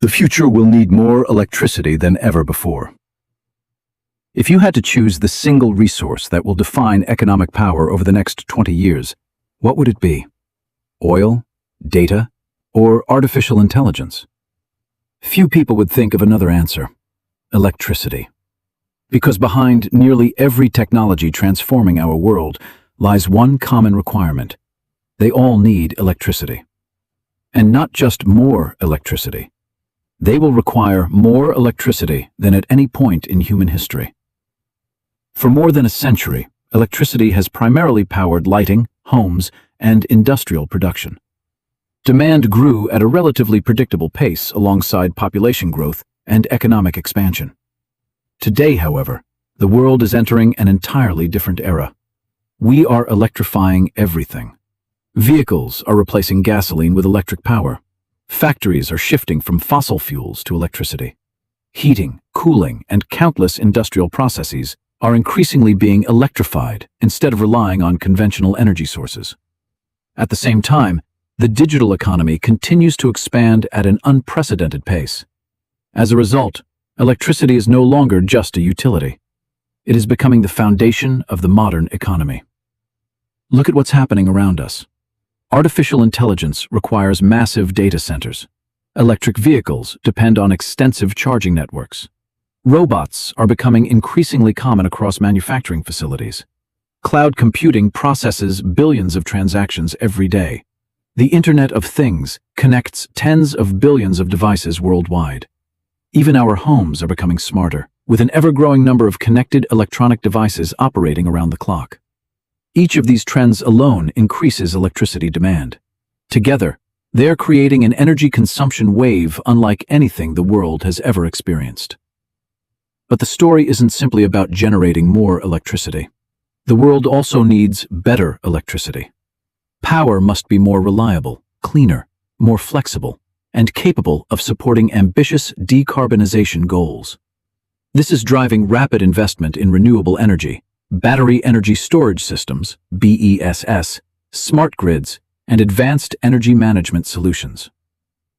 The future will need more electricity than ever before. If you had to choose the single resource that will define economic power over the next 20 years, what would it be? Oil, data, or artificial intelligence? Few people would think of another answer: electricity. Because behind nearly every technology transforming our world lies one common requirement: they all need electricity. And not just more electricity. They will require more electricity than at any point in human history. For more than a century, electricity has primarily powered lighting, homes, and industrial production. Demand grew at a relatively predictable pace alongside population growth and economic expansion. Today, however, the world is entering an entirely different era. We are electrifying everything. Vehicles are replacing gasoline with electric power. Factories are shifting from fossil fuels to electricity. Heating, cooling, and countless industrial processes are increasingly being electrified instead of relying on conventional energy sources. At the same time, the digital economy continues to expand at an unprecedented pace. As a result, electricity is no longer just a utility. It is becoming the foundation of the modern economy. Look at what's happening around us. Artificial intelligence requires massive data centers. Electric vehicles depend on extensive charging networks. Robots are becoming increasingly common across manufacturing facilities. Cloud computing processes billions of transactions every day. The Internet of Things connects tens of billions of devices worldwide. Even our homes are becoming smarter, with an ever-growing number of connected electronic devices operating around the clock. Each of these trends alone increases electricity demand. Together, they are creating an energy consumption wave unlike anything the world has ever experienced. But the story isn't simply about generating more electricity. The world also needs better electricity. Power must be more reliable, cleaner, more flexible, and capable of supporting ambitious decarbonization goals. This is driving rapid investment in renewable energy, battery energy storage systems, BESS, smart grids, and advanced energy management solutions.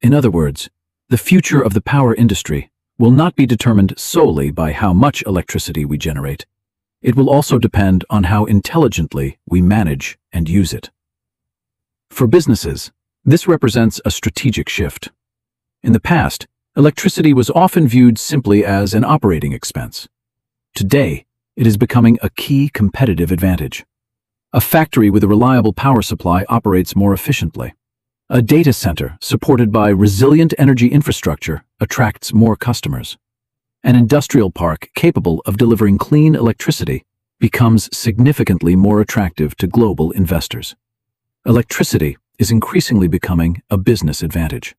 In other words, the future of the power industry will not be determined solely by how much electricity we generate. It will also depend on how intelligently we manage and use it. For businesses, this represents a strategic shift. In the past, electricity was often viewed simply as an operating expense. Today, it is becoming a key competitive advantage. A factory with a reliable power supply operates more efficiently. A data center supported by resilient energy infrastructure attracts more customers. An industrial park capable of delivering clean electricity becomes significantly more attractive to global investors. Electricity is increasingly becoming a business advantage.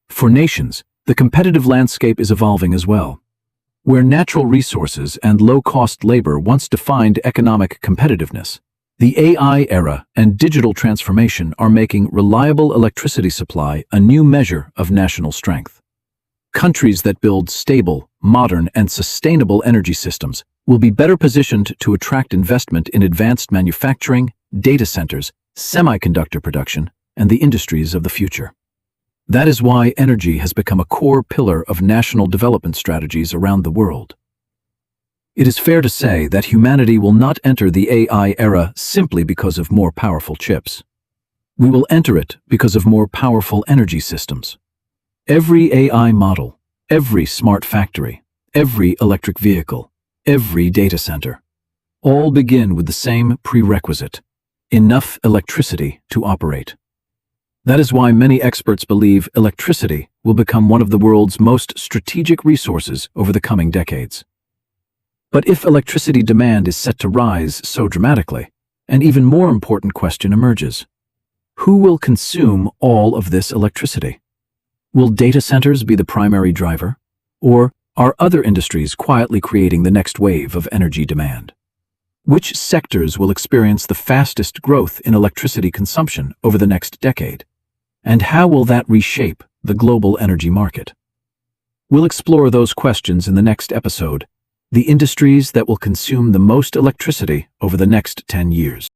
For nations, the competitive landscape is evolving as well. Where natural resources and low-cost labor once defined economic competitiveness, the AI era and digital transformation are making reliable electricity supply a new measure of national strength. Countries that build stable, modern, and sustainable energy systems will be better positioned to attract investment in advanced manufacturing, data centers, semiconductor production, and the industries of the future. That is why energy has become a core pillar of national development strategies around the world. It is fair to say that humanity will not enter the AI era simply because of more powerful chips. We will enter it because of more powerful energy systems. Every AI model, every smart factory, every electric vehicle, every data center, all begin with the same prerequisite: enough electricity to operate. That is why many experts believe electricity will become one of the world's most strategic resources over the coming decades. But if electricity demand is set to rise so dramatically, an even more important question emerges. Who will consume all of this electricity? Will data centers be the primary driver? Or are other industries quietly creating the next wave of energy demand? Which sectors will experience the fastest growth in electricity consumption over the next decade? And how will that reshape the global energy market? We'll explore those questions in the next episode: the industries that will consume the most electricity over the next 10 years.